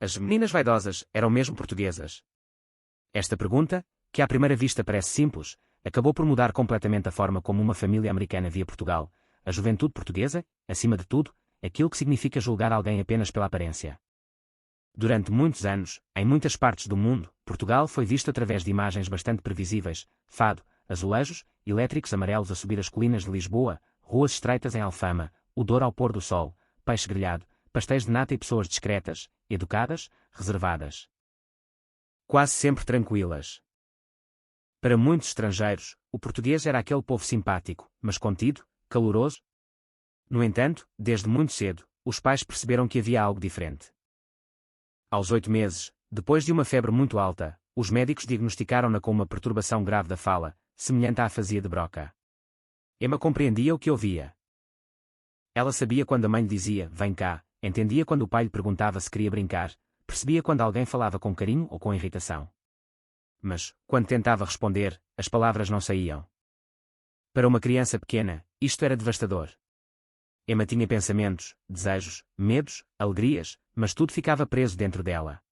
As meninas vaidosas eram mesmo portuguesas? Esta pergunta, que à primeira vista parece simples, acabou por mudar completamente a forma como uma família americana via Portugal, a juventude portuguesa, acima de tudo, aquilo que significa julgar alguém apenas pela aparência. Durante muitos anos, em muitas partes do mundo, Portugal foi visto através de imagens bastante previsíveis: fado, azulejos, elétricos amarelos a subir as colinas de Lisboa, ruas estreitas em Alfama, o Douro ao pôr do sol, peixe grelhado, pastéis de nata e pessoas discretas, educadas, reservadas. Quase sempre tranquilas. Para muitos estrangeiros, o português era aquele povo simpático, mas contido, caloroso. No entanto, desde muito cedo, os pais perceberam que havia algo diferente. Aos 8 meses, depois de uma febre muito alta, os médicos diagnosticaram-na com uma perturbação grave da fala, semelhante à afasia de Broca. Emma compreendia o que ouvia. Ela sabia quando a mãe lhe dizia, vem cá, entendia quando o pai lhe perguntava se queria brincar, percebia quando alguém falava com carinho ou com irritação. Mas, quando tentava responder, as palavras não saíam. Para uma criança pequena, isto era devastador. Emma tinha pensamentos, desejos, medos, alegrias, mas tudo ficava preso dentro dela.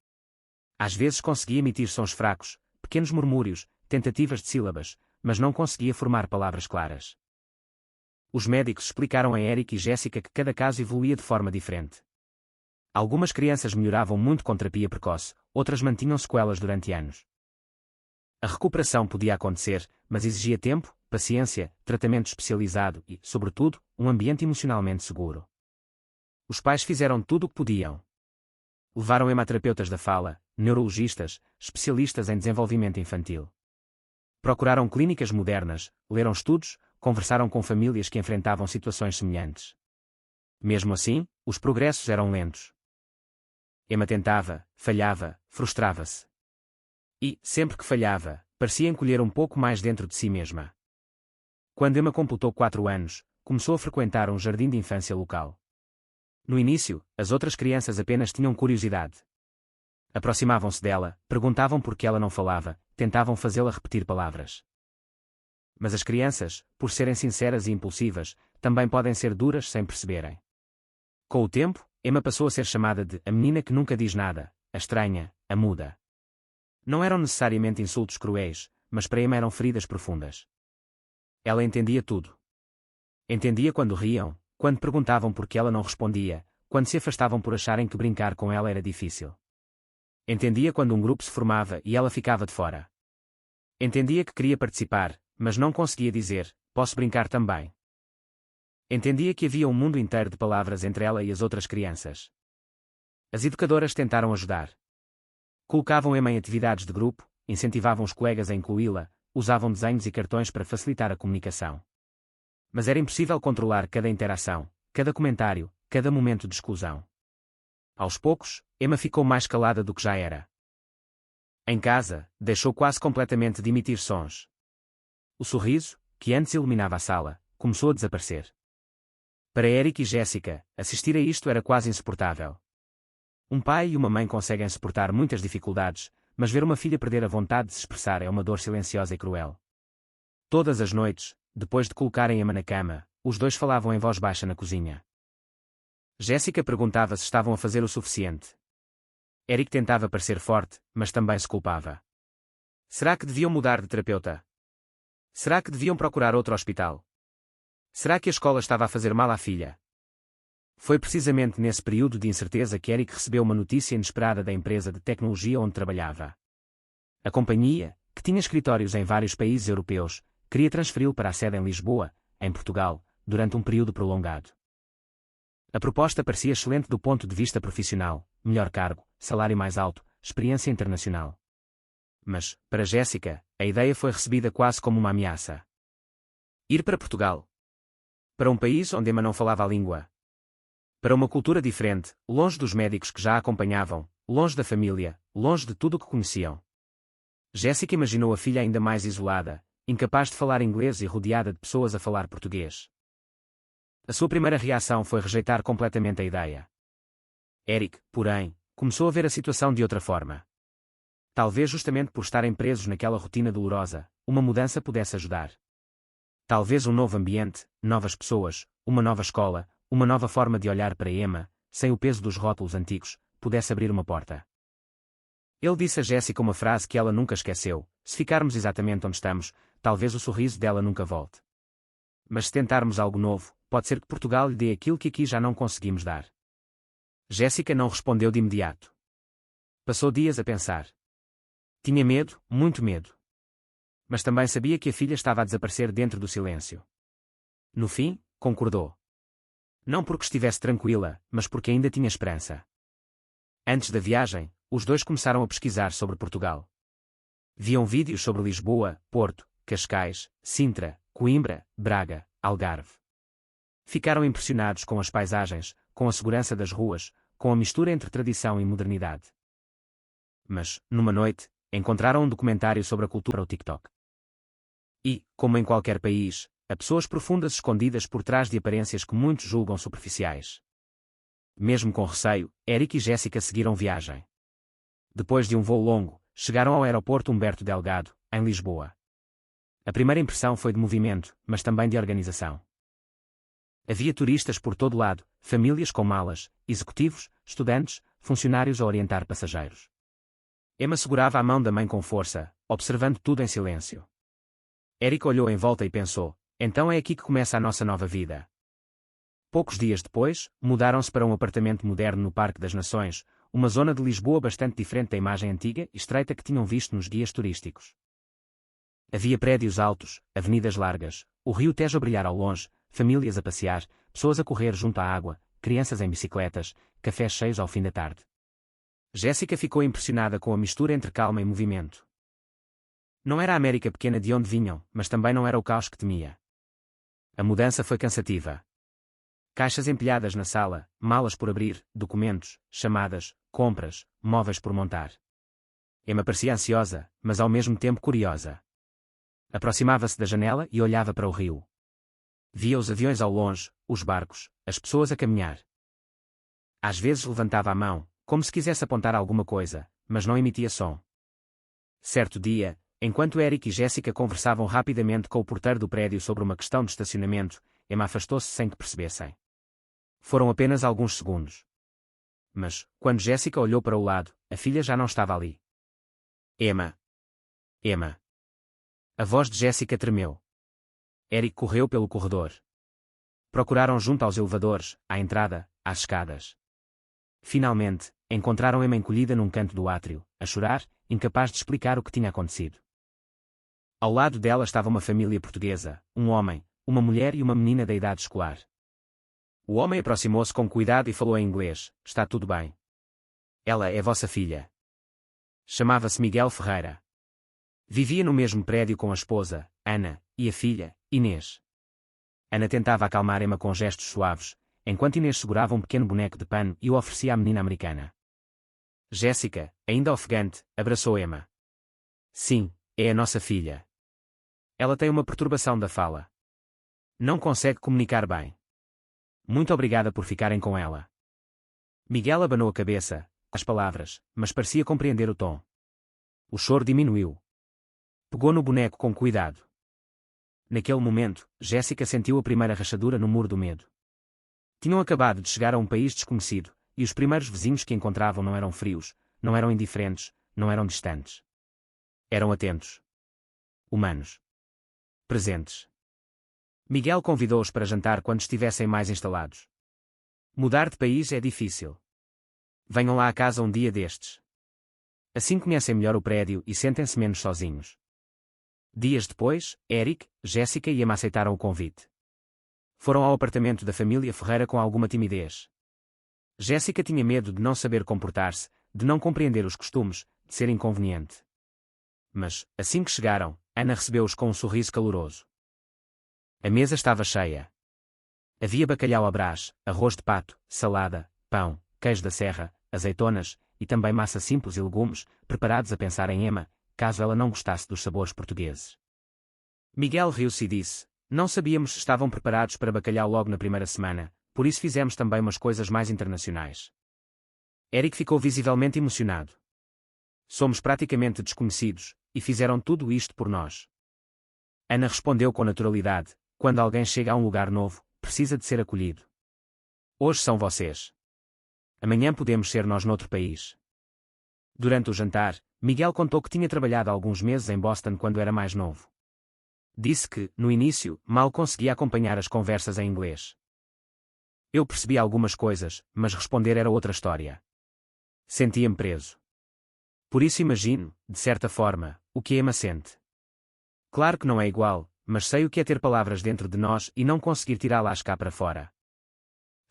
Às vezes conseguia emitir sons fracos, pequenos murmúrios, tentativas de sílabas, mas não conseguia formar palavras claras. Os médicos explicaram a Eric e Jéssica que cada caso evoluía de forma diferente. Algumas crianças melhoravam muito com terapia precoce, outras mantinham sequelas durante anos. A recuperação podia acontecer, mas exigia tempo, paciência, tratamento especializado e, sobretudo, um ambiente emocionalmente seguro. Os pais fizeram tudo o que podiam. Levaram Emma a terapeutas da fala, neurologistas, especialistas em desenvolvimento infantil. Procuraram clínicas modernas, leram estudos, conversaram com famílias que enfrentavam situações semelhantes. Mesmo assim, os progressos eram lentos. Emma tentava, falhava, frustrava-se. E, sempre que falhava, parecia encolher um pouco mais dentro de si mesma. Quando Emma completou 4 anos, começou a frequentar um jardim de infância local. No início, as outras crianças apenas tinham curiosidade. Aproximavam-se dela, perguntavam por que ela não falava, tentavam fazê-la repetir palavras. Mas as crianças, por serem sinceras e impulsivas, também podem ser duras sem perceberem. Com o tempo, Emma passou a ser chamada de a menina que nunca diz nada, a estranha, a muda. Não eram necessariamente insultos cruéis, mas para Emma eram feridas profundas. Ela entendia tudo. Entendia quando riam, quando perguntavam por que ela não respondia, quando se afastavam por acharem que brincar com ela era difícil. Entendia quando um grupo se formava e ela ficava de fora. Entendia que queria participar, mas não conseguia dizer, posso brincar também. Entendia que havia um mundo inteiro de palavras entre ela e as outras crianças. As educadoras tentaram ajudar. Colocavam Emma em atividades de grupo, incentivavam os colegas a incluí-la, usavam desenhos e cartões para facilitar a comunicação. Mas era impossível controlar cada interação, cada comentário, cada momento de exclusão. Aos poucos, Emma ficou mais calada do que já era. Em casa, deixou quase completamente de emitir sons. O sorriso, que antes iluminava a sala, começou a desaparecer. Para Eric e Jéssica, assistir a isto era quase insuportável. Um pai e uma mãe conseguem suportar muitas dificuldades, mas ver uma filha perder a vontade de se expressar é uma dor silenciosa e cruel. Todas as noites, depois de colocarem Emma na cama, os dois falavam em voz baixa na cozinha. Jéssica perguntava se estavam a fazer o suficiente. Eric tentava parecer forte, mas também se culpava. Será que deviam mudar de terapeuta? Será que deviam procurar outro hospital? Será que a escola estava a fazer mal à filha? Foi precisamente nesse período de incerteza que Eric recebeu uma notícia inesperada da empresa de tecnologia onde trabalhava. A companhia, que tinha escritórios em vários países europeus, queria transferi-lo para a sede em Lisboa, em Portugal, durante um período prolongado. A proposta parecia excelente do ponto de vista profissional, melhor cargo, salário mais alto, experiência internacional. Mas, para Jéssica, a ideia foi recebida quase como uma ameaça. Ir para Portugal. Para um país onde Emma não falava a língua. Para uma cultura diferente, longe dos médicos que já a acompanhavam, longe da família, longe de tudo o que conheciam. Jéssica imaginou a filha ainda mais isolada, incapaz de falar inglês e rodeada de pessoas a falar português. A sua primeira reação foi rejeitar completamente a ideia. Eric, porém, começou a ver a situação de outra forma. Talvez justamente por estarem presos naquela rotina dolorosa, uma mudança pudesse ajudar. Talvez um novo ambiente, novas pessoas, uma nova escola, uma nova forma de olhar para Emma, sem o peso dos rótulos antigos, pudesse abrir uma porta. Ele disse a Jéssica uma frase que ela nunca esqueceu: se ficarmos exatamente onde estamos, talvez o sorriso dela nunca volte. Mas se tentarmos algo novo, pode ser que Portugal lhe dê aquilo que aqui já não conseguimos dar. Jéssica não respondeu de imediato. Passou dias a pensar. Tinha medo, muito medo. Mas também sabia que a filha estava a desaparecer dentro do silêncio. No fim, concordou. Não porque estivesse tranquila, mas porque ainda tinha esperança. Antes da viagem, os dois começaram a pesquisar sobre Portugal. Viam vídeos sobre Lisboa, Porto, Cascais, Sintra, Coimbra, Braga, Algarve. Ficaram impressionados com as paisagens, com a segurança das ruas, com a mistura entre tradição e modernidade. Mas, numa noite, encontraram um documentário sobre a cultura para o TikTok. E, como em qualquer país, há pessoas profundas escondidas por trás de aparências que muitos julgam superficiais. Mesmo com receio, Eric e Jéssica seguiram viagem. Depois de um voo longo, chegaram ao aeroporto Humberto Delgado, em Lisboa. A primeira impressão foi de movimento, mas também de organização. Havia turistas por todo lado, famílias com malas, executivos, estudantes, funcionários a orientar passageiros. Emma segurava a mão da mãe com força, observando tudo em silêncio. Eric olhou em volta e pensou: então é aqui que começa a nossa nova vida. Poucos dias depois, mudaram-se para um apartamento moderno no Parque das Nações, uma zona de Lisboa bastante diferente da imagem antiga e estreita que tinham visto nos guias turísticos. Havia prédios altos, avenidas largas, o rio Tejo a brilhar ao longe, famílias a passear, pessoas a correr junto à água, crianças em bicicletas, cafés cheios ao fim da tarde. Jéssica ficou impressionada com a mistura entre calma e movimento. Não era a América pequena de onde vinham, mas também não era o caos que temia. A mudança foi cansativa. Caixas empilhadas na sala, malas por abrir, documentos, chamadas, compras, móveis por montar. Emma parecia ansiosa, mas ao mesmo tempo curiosa. Aproximava-se da janela e olhava para o rio. Via os aviões ao longe, os barcos, as pessoas a caminhar. Às vezes levantava a mão, como se quisesse apontar alguma coisa, mas não emitia som. Certo dia, enquanto Eric e Jéssica conversavam rapidamente com o porteiro do prédio sobre uma questão de estacionamento, Emma afastou-se sem que percebessem. Foram apenas alguns segundos. Mas, quando Jéssica olhou para o lado, a filha já não estava ali. Emma. Emma. A voz de Jéssica tremeu. Eric correu pelo corredor. Procuraram junto aos elevadores, à entrada, às escadas. Finalmente, encontraram Emma encolhida num canto do átrio, a chorar, incapaz de explicar o que tinha acontecido. Ao lado dela estava uma família portuguesa, um homem, uma mulher e uma menina da idade escolar. O homem aproximou-se com cuidado e falou em inglês: está tudo bem. Ela é vossa filha. Chamava-se Miguel Ferreira. Vivia no mesmo prédio com a esposa, Ana, e a filha, Inês. Ana tentava acalmar Emma com gestos suaves, enquanto Inês segurava um pequeno boneco de pano e o oferecia à menina americana. Jéssica, ainda ofegante, abraçou Emma. Sim, é a nossa filha. Ela tem uma perturbação da fala. Não consegue comunicar bem. Muito obrigada por ficarem com ela. Miguel abanou a cabeça, às palavras, mas parecia compreender o tom. O choro diminuiu. Pegou no boneco com cuidado. Naquele momento, Jéssica sentiu a primeira rachadura no muro do medo. Tinham acabado de chegar a um país desconhecido, e os primeiros vizinhos que encontravam não eram frios, não eram indiferentes, não eram distantes. Eram atentos. Humanos. Presentes. Miguel convidou-os para jantar quando estivessem mais instalados. Mudar de país é difícil. Venham lá à casa um dia destes. Assim conhecem melhor o prédio e sentem-se menos sozinhos. Dias depois, Eric, Jéssica e Emma aceitaram o convite. Foram ao apartamento da família Ferreira com alguma timidez. Jéssica tinha medo de não saber comportar-se, de não compreender os costumes, de ser inconveniente. Mas, assim que chegaram, Ana recebeu-os com um sorriso caloroso. A mesa estava cheia. Havia bacalhau à Brás, arroz de pato, salada, pão, queijo da serra, azeitonas, e também massa simples e legumes, preparados a pensar em Emma, caso ela não gostasse dos sabores portugueses. Miguel riu-se e disse: não sabíamos se estavam preparados para bacalhau logo na primeira semana, por isso fizemos também umas coisas mais internacionais. Eric ficou visivelmente emocionado. Somos praticamente desconhecidos, e fizeram tudo isto por nós. Ana respondeu com naturalidade: quando alguém chega a um lugar novo, precisa de ser acolhido. Hoje são vocês. Amanhã podemos ser nós noutro país. Durante o jantar, Miguel contou que tinha trabalhado alguns meses em Boston quando era mais novo. Disse que, no início, mal conseguia acompanhar as conversas em inglês. Eu percebi algumas coisas, mas responder era outra história. Sentia-me preso. Por isso imagino, de certa forma, o que Emma sente. Claro que não é igual, mas sei o que é ter palavras dentro de nós e não conseguir tirá-las cá para fora.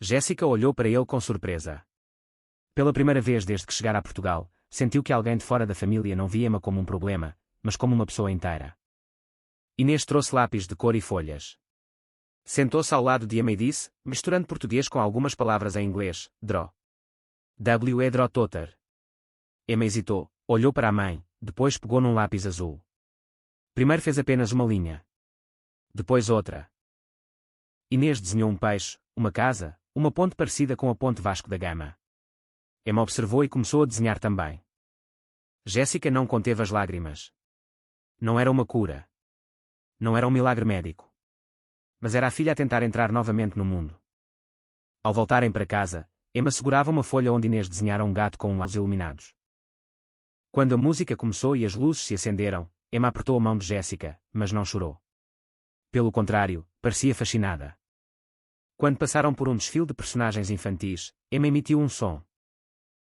Jéssica olhou para ele com surpresa. Pela primeira vez desde que chegara a Portugal, sentiu que alguém de fora da família não via Emma como um problema, mas como uma pessoa inteira. Inês trouxe lápis de cor e folhas. Sentou-se ao lado de Emma e disse, misturando português com algumas palavras em inglês, draw. W é draw toter. Emma hesitou, olhou para a mãe, depois pegou num lápis azul. Primeiro fez apenas uma linha. Depois outra. Inês desenhou um peixe, uma casa, uma ponte parecida com a ponte Vasco da Gama. Emma observou e começou a desenhar também. Jéssica não conteve as lágrimas. Não era uma cura. Não era um milagre médico. Mas era a filha a tentar entrar novamente no mundo. Ao voltarem para casa, Emma segurava uma folha onde Inês desenhara um gato com olhos iluminados. Quando a música começou e as luzes se acenderam, Emma apertou a mão de Jéssica, mas não chorou. Pelo contrário, parecia fascinada. Quando passaram por um desfile de personagens infantis, Emma emitiu um som.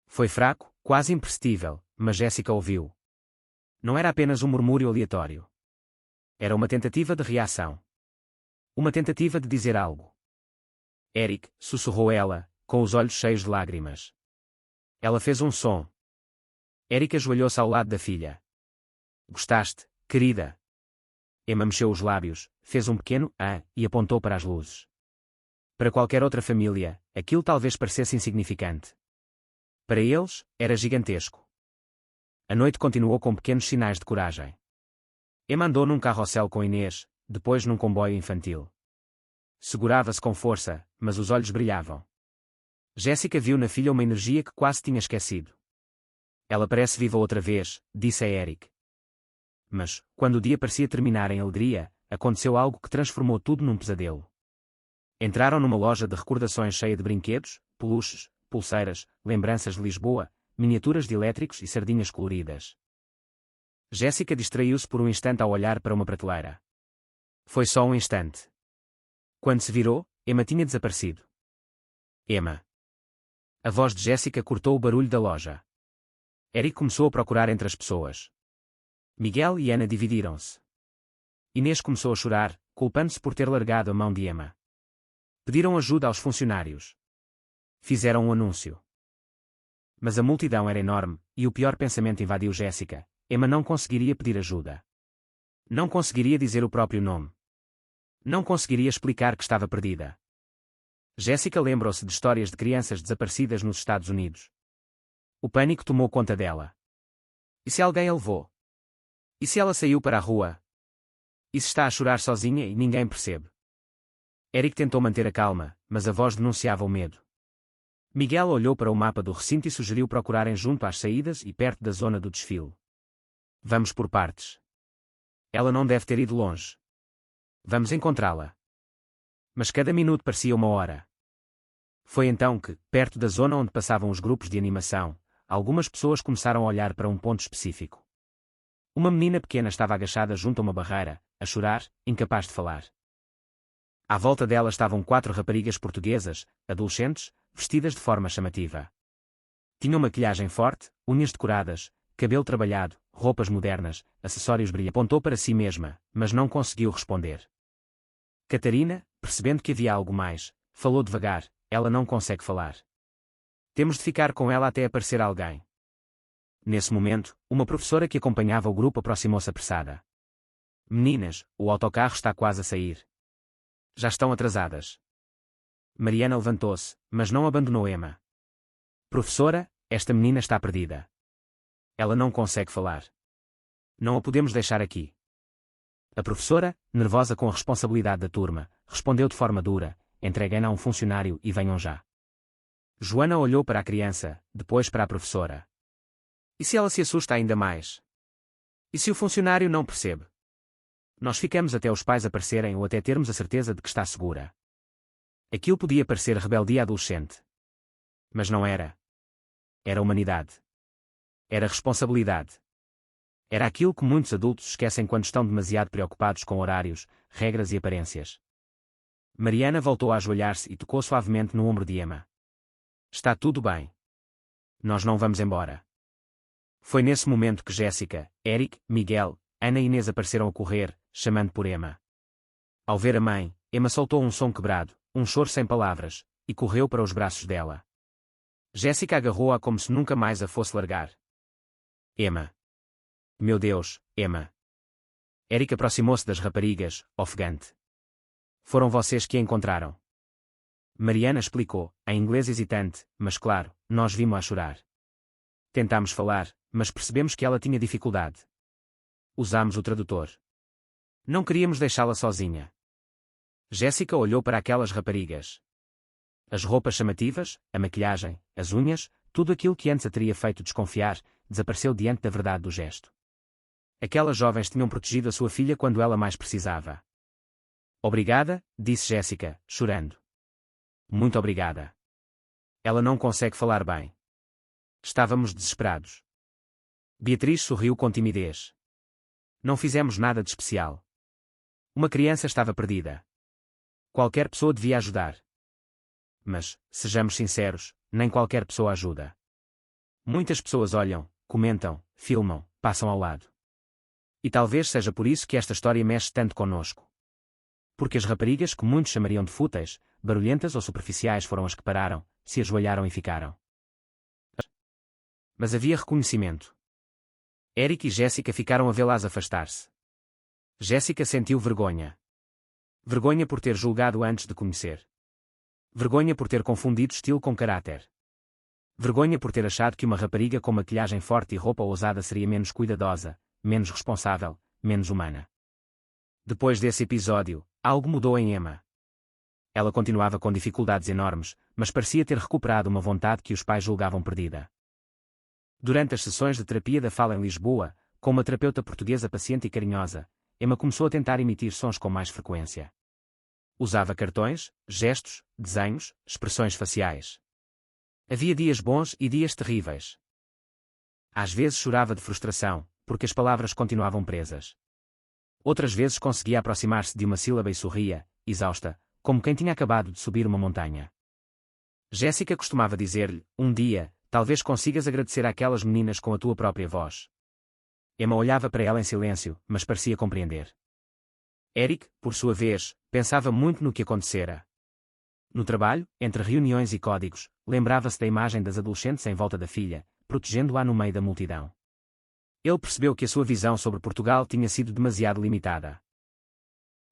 Foi fraco, quase imperceptível, mas Jéssica ouviu. Não era apenas um murmúrio aleatório. Era uma tentativa de reação. Uma tentativa de dizer algo. Eric, sussurrou ela, com os olhos cheios de lágrimas. Ela fez um som. Eric ajoelhou-se ao lado da filha. Gostaste, querida? Emma mexeu os lábios, fez um pequeno "ah" e apontou para as luzes. Para qualquer outra família, aquilo talvez parecesse insignificante. Para eles, era gigantesco. A noite continuou com pequenos sinais de coragem. Emma andou num carrossel com Inês, depois num comboio infantil. Segurava-se com força, mas os olhos brilhavam. Jéssica viu na filha uma energia que quase tinha esquecido. Ela parece viva outra vez, disse a Eric. Mas, quando o dia parecia terminar em alegria, aconteceu algo que transformou tudo num pesadelo. Entraram numa loja de recordações cheia de brinquedos, peluches, pulseiras, lembranças de Lisboa, miniaturas de elétricos e sardinhas coloridas. Jéssica distraiu-se por um instante ao olhar para uma prateleira. Foi só um instante. Quando se virou, Emma tinha desaparecido. Emma. A voz de Jéssica cortou o barulho da loja. Eric começou a procurar entre as pessoas. Miguel e Ana dividiram-se. Inês começou a chorar, culpando-se por ter largado a mão de Emma. Pediram ajuda aos funcionários. Fizeram um anúncio. Mas a multidão era enorme, e o pior pensamento invadiu Jéssica. Emma não conseguiria pedir ajuda. Não conseguiria dizer o próprio nome. Não conseguiria explicar que estava perdida. Jéssica lembrou-se de histórias de crianças desaparecidas nos Estados Unidos. O pânico tomou conta dela. E se alguém a levou? E se ela saiu para a rua? E se está a chorar sozinha e ninguém percebe? Eric tentou manter a calma, mas a voz denunciava o medo. Miguel olhou para o mapa do recinto e sugeriu procurarem junto às saídas e perto da zona do desfile. Vamos por partes. Ela não deve ter ido longe. Vamos encontrá-la. Mas cada minuto parecia uma hora. Foi então que, perto da zona onde passavam os grupos de animação, algumas pessoas começaram a olhar para um ponto específico. Uma menina pequena estava agachada junto a uma barreira, a chorar, incapaz de falar. À volta dela estavam 4 raparigas portuguesas, adolescentes, vestidas de forma chamativa. Tinham maquilhagem forte, unhas decoradas, cabelo trabalhado, roupas modernas, acessórios brilhantes. Apontou para si mesma, mas não conseguiu responder. Catarina, percebendo que havia algo mais, falou devagar. Ela não consegue falar. Temos de ficar com ela até aparecer alguém. Nesse momento, uma professora que acompanhava o grupo aproximou-se apressada. Meninas, o autocarro está quase a sair. Já estão atrasadas. Mariana levantou-se, mas não abandonou Emma. Professora, esta menina está perdida. Ela não consegue falar. Não a podemos deixar aqui. A professora, nervosa com a responsabilidade da turma, respondeu de forma dura: entreguem-na a um funcionário e venham já. Joana olhou para a criança, depois para a professora. E se ela se assusta ainda mais? E se o funcionário não percebe? Nós ficamos até os pais aparecerem ou até termos a certeza de que está segura. Aquilo podia parecer rebeldia adolescente. Mas não era. Era humanidade. Era responsabilidade. Era aquilo que muitos adultos esquecem quando estão demasiado preocupados com horários, regras e aparências. Mariana voltou a ajoelhar-se e tocou suavemente no ombro de Emma. Está tudo bem. Nós não vamos embora. Foi nesse momento que Jéssica, Eric, Miguel, Ana e Inês apareceram a correr, chamando por Emma. Ao ver a mãe, Emma soltou um som quebrado, um choro sem palavras, e correu para os braços dela. Jéssica agarrou-a como se nunca mais a fosse largar. Emma. Meu Deus, Emma. Eric aproximou-se das raparigas, ofegante. Foram vocês que a encontraram. Mariana explicou, em inglês hesitante, mas claro, nós vimos-a chorar. Tentámos falar, mas percebemos que ela tinha dificuldade. Usámos o tradutor. Não queríamos deixá-la sozinha. Jéssica olhou para aquelas raparigas. As roupas chamativas, a maquilhagem, as unhas, tudo aquilo que antes a teria feito desconfiar, desapareceu diante da verdade do gesto. Aquelas jovens tinham protegido a sua filha quando ela mais precisava. Obrigada, disse Jéssica, chorando. Muito obrigada. Ela não consegue falar bem. Estávamos desesperados. Beatriz sorriu com timidez. Não fizemos nada de especial. Uma criança estava perdida. Qualquer pessoa devia ajudar. Mas, sejamos sinceros, nem qualquer pessoa ajuda. Muitas pessoas olham, comentam, filmam, passam ao lado. E talvez seja por isso que esta história mexe tanto conosco. Porque as raparigas que muitos chamariam de fúteis, barulhentas ou superficiais foram as que pararam, se ajoelharam e ficaram. Mas havia reconhecimento. Eric e Jéssica ficaram a vê-las afastar-se. Jéssica sentiu vergonha. Vergonha por ter julgado antes de conhecer. Vergonha por ter confundido estilo com caráter. Vergonha por ter achado que uma rapariga com maquilhagem forte e roupa ousada seria menos cuidadosa, menos responsável, menos humana. Depois desse episódio, algo mudou em Emma. Ela continuava com dificuldades enormes, mas parecia ter recuperado uma vontade que os pais julgavam perdida. Durante as sessões de terapia da fala em Lisboa, com uma terapeuta portuguesa paciente e carinhosa, Emma começou a tentar emitir sons com mais frequência. Usava cartões, gestos, desenhos, expressões faciais. Havia dias bons e dias terríveis. Às vezes chorava de frustração, porque as palavras continuavam presas. Outras vezes conseguia aproximar-se de uma sílaba e sorria, exausta, como quem tinha acabado de subir uma montanha. Jéssica costumava dizer-lhe, um dia, talvez consigas agradecer àquelas meninas com a tua própria voz. Emma olhava para ela em silêncio, mas parecia compreender. Eric, por sua vez, pensava muito no que acontecera. No trabalho, entre reuniões e códigos, lembrava-se da imagem das adolescentes em volta da filha, protegendo-a no meio da multidão. Ele percebeu que a sua visão sobre Portugal tinha sido demasiado limitada.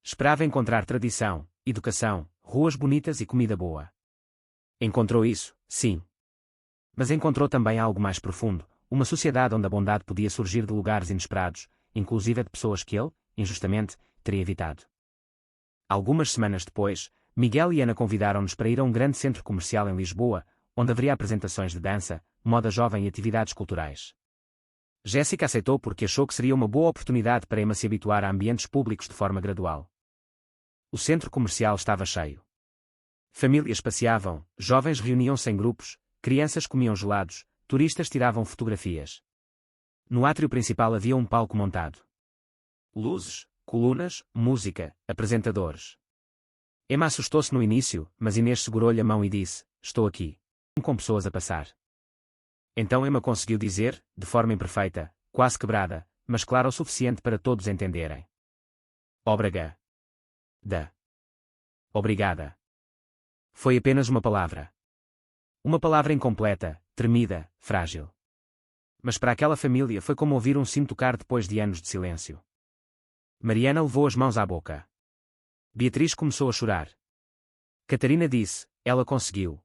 Esperava encontrar tradição, educação, ruas bonitas e comida boa. Encontrou isso, sim. Mas encontrou também algo mais profundo, uma sociedade onde a bondade podia surgir de lugares inesperados, inclusive de pessoas que ele, injustamente, teria evitado. Algumas semanas depois, Miguel e Ana convidaram-nos para ir a um grande centro comercial em Lisboa, onde haveria apresentações de dança, moda jovem e atividades culturais. Jéssica aceitou porque achou que seria uma boa oportunidade para Emma se habituar a ambientes públicos de forma gradual. O centro comercial estava cheio. Famílias passeavam, jovens reuniam-se em grupos, crianças comiam gelados, turistas tiravam fotografias. No átrio principal havia um palco montado. Luzes, colunas, música, apresentadores. Emma assustou-se no início, mas Inês segurou-lhe a mão e disse, estou aqui. Com pessoas a passar. Então Emma conseguiu dizer, de forma imperfeita, quase quebrada, mas clara o suficiente para todos entenderem. Obrigada. Obrigada. Foi apenas uma palavra. Uma palavra incompleta, tremida, frágil. Mas para aquela família foi como ouvir um sino tocar depois de anos de silêncio. Mariana levou as mãos à boca. Beatriz começou a chorar. Catarina disse, ela conseguiu.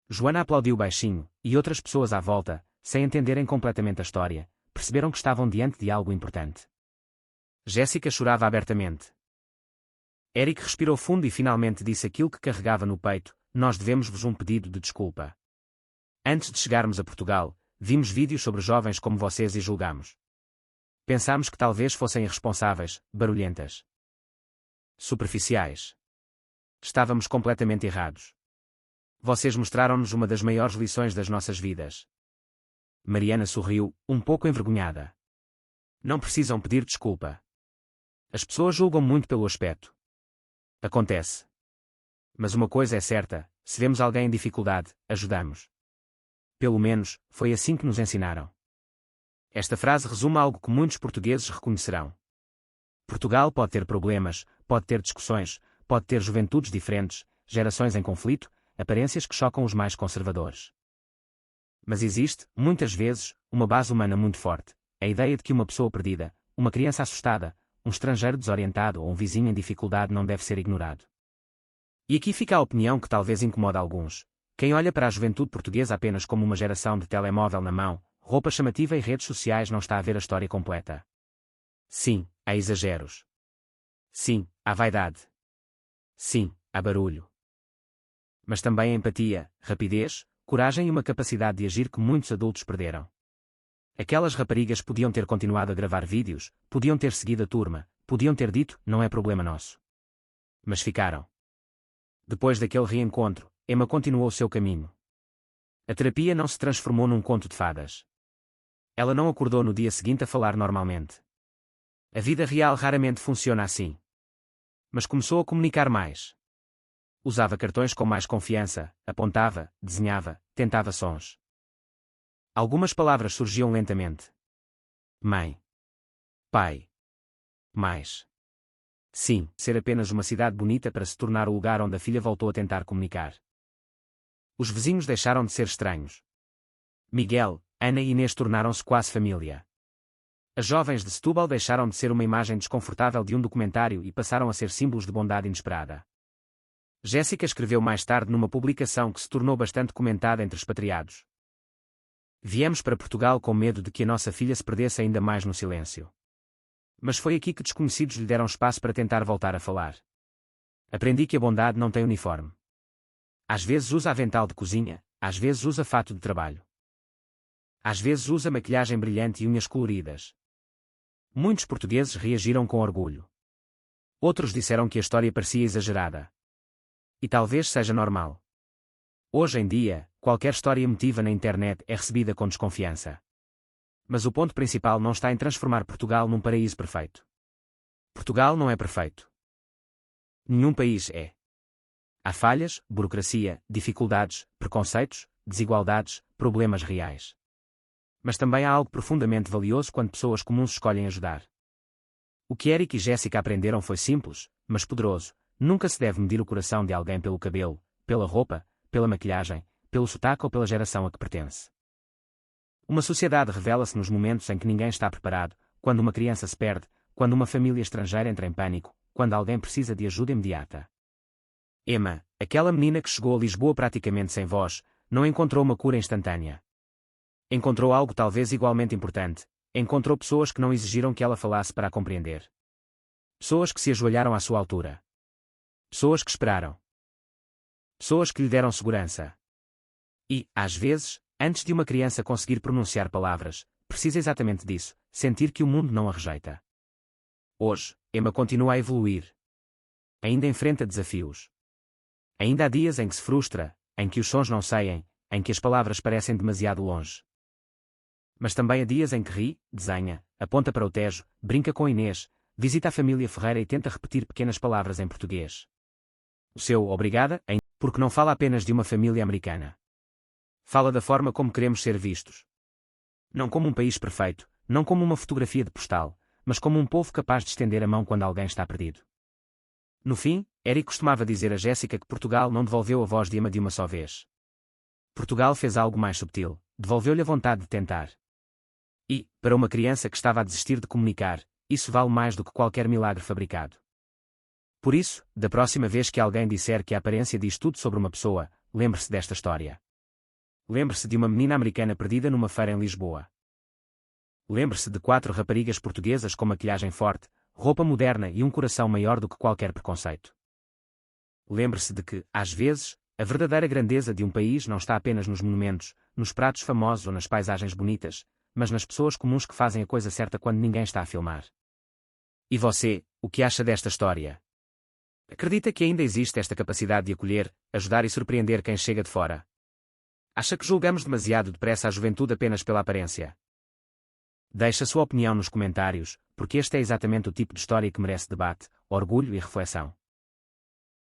Joana aplaudiu baixinho, e outras pessoas à volta, sem entenderem completamente a história, perceberam que estavam diante de algo importante. Jéssica chorava abertamente. Eric respirou fundo e finalmente disse aquilo que carregava no peito, nós devemos-vos um pedido de desculpa. Antes de chegarmos a Portugal, vimos vídeos sobre jovens como vocês e julgamos. Pensámos que talvez fossem irresponsáveis, barulhentas. Superficiais. Estávamos completamente errados. Vocês mostraram-nos uma das maiores lições das nossas vidas. Mariana sorriu, um pouco envergonhada. Não precisam pedir desculpa. As pessoas julgam muito pelo aspecto. Acontece. Mas uma coisa é certa, se vemos alguém em dificuldade, ajudamos. Pelo menos, foi assim que nos ensinaram. Esta frase resume algo que muitos portugueses reconhecerão. Portugal pode ter problemas, pode ter discussões, pode ter juventudes diferentes, gerações em conflito, aparências que chocam os mais conservadores. Mas existe, muitas vezes, uma base humana muito forte, a ideia de que uma pessoa perdida, uma criança assustada, um estrangeiro desorientado ou um vizinho em dificuldade não deve ser ignorado. E aqui fica a opinião que talvez incomoda alguns. Quem olha para a juventude portuguesa apenas como uma geração de telemóvel na mão, roupa chamativa e redes sociais não está a ver a história completa. Sim, há exageros. Sim, há vaidade. Sim, há barulho. Mas também há empatia, rapidez, coragem e uma capacidade de agir que muitos adultos perderam. Aquelas raparigas podiam ter continuado a gravar vídeos, podiam ter seguido a turma, podiam ter dito, não é problema nosso. Mas ficaram. Depois daquele reencontro, Emma continuou seu caminho. A terapia não se transformou num conto de fadas. Ela não acordou no dia seguinte a falar normalmente. A vida real raramente funciona assim. Mas começou a comunicar mais. Usava cartões com mais confiança, apontava, desenhava, tentava sons. Algumas palavras surgiam lentamente. Mãe. Pai. Mais. Sim, ser apenas uma cidade bonita para se tornar o lugar onde a filha voltou a tentar comunicar. Os vizinhos deixaram de ser estranhos. Miguel, Ana e Inês tornaram-se quase família. As jovens de Setúbal deixaram de ser uma imagem desconfortável de um documentário e passaram a ser símbolos de bondade inesperada. Jéssica escreveu mais tarde numa publicação que se tornou bastante comentada entre expatriados. Viemos para Portugal com medo de que a nossa filha se perdesse ainda mais no silêncio. Mas foi aqui que desconhecidos lhe deram espaço para tentar voltar a falar. Aprendi que a bondade não tem uniforme. Às vezes usa avental de cozinha, às vezes usa fato de trabalho. Às vezes usa maquilhagem brilhante e unhas coloridas. Muitos portugueses reagiram com orgulho. Outros disseram que a história parecia exagerada. E talvez seja normal. Hoje em dia, qualquer história emotiva na internet é recebida com desconfiança. Mas o ponto principal não está em transformar Portugal num paraíso perfeito. Portugal não é perfeito. Nenhum país é. Há falhas, burocracia, dificuldades, preconceitos, desigualdades, problemas reais. Mas também há algo profundamente valioso quando pessoas comuns escolhem ajudar. O que Eric e Jéssica aprenderam foi simples, mas poderoso. Nunca se deve medir o coração de alguém pelo cabelo, pela roupa, pela maquilhagem, pelo sotaque ou pela geração a que pertence. Uma sociedade revela-se nos momentos em que ninguém está preparado, quando uma criança se perde, quando uma família estrangeira entra em pânico, quando alguém precisa de ajuda imediata. Emma, aquela menina que chegou a Lisboa praticamente sem voz, não encontrou uma cura instantânea. Encontrou algo talvez igualmente importante. Encontrou pessoas que não exigiram que ela falasse para a compreender. Pessoas que se ajoelharam à sua altura. Pessoas que esperaram. Pessoas que lhe deram segurança. E, às vezes, antes de uma criança conseguir pronunciar palavras, precisa exatamente disso, sentir que o mundo não a rejeita. Hoje, Emma continua a evoluir. Ainda enfrenta desafios. Ainda há dias em que se frustra, em que os sons não saem, em que as palavras parecem demasiado longe. Mas também há dias em que ri, desenha, aponta para o Tejo, brinca com Inês, visita a família Ferreira e tenta repetir pequenas palavras em português. O seu obrigada, porque não fala apenas de uma família americana. Fala da forma como queremos ser vistos. Não como um país perfeito, não como uma fotografia de postal, mas como um povo capaz de estender a mão quando alguém está perdido. No fim, Eric costumava dizer a Jéssica que Portugal não devolveu a voz de Emma de uma só vez. Portugal fez algo mais subtil, devolveu-lhe a vontade de tentar. E, para uma criança que estava a desistir de comunicar, isso vale mais do que qualquer milagre fabricado. Por isso, da próxima vez que alguém disser que a aparência diz tudo sobre uma pessoa, lembre-se desta história. Lembre-se de uma menina americana perdida numa feira em Lisboa. Lembre-se de 4 raparigas portuguesas com maquilhagem forte, roupa moderna e um coração maior do que qualquer preconceito. Lembre-se de que, às vezes, a verdadeira grandeza de um país não está apenas nos monumentos, nos pratos famosos ou nas paisagens bonitas, mas nas pessoas comuns que fazem a coisa certa quando ninguém está a filmar. E você, o que acha desta história? Acredita que ainda existe esta capacidade de acolher, ajudar e surpreender quem chega de fora? Acha que julgamos demasiado depressa a juventude apenas pela aparência? Deixe a sua opinião nos comentários, porque este é exatamente o tipo de história que merece debate, orgulho e reflexão.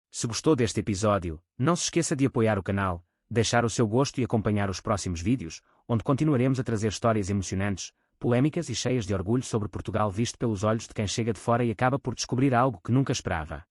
Se gostou deste episódio, não se esqueça de apoiar o canal, deixar o seu gosto e acompanhar os próximos vídeos, onde continuaremos a trazer histórias emocionantes, polêmicas e cheias de orgulho sobre Portugal visto pelos olhos de quem chega de fora e acaba por descobrir algo que nunca esperava.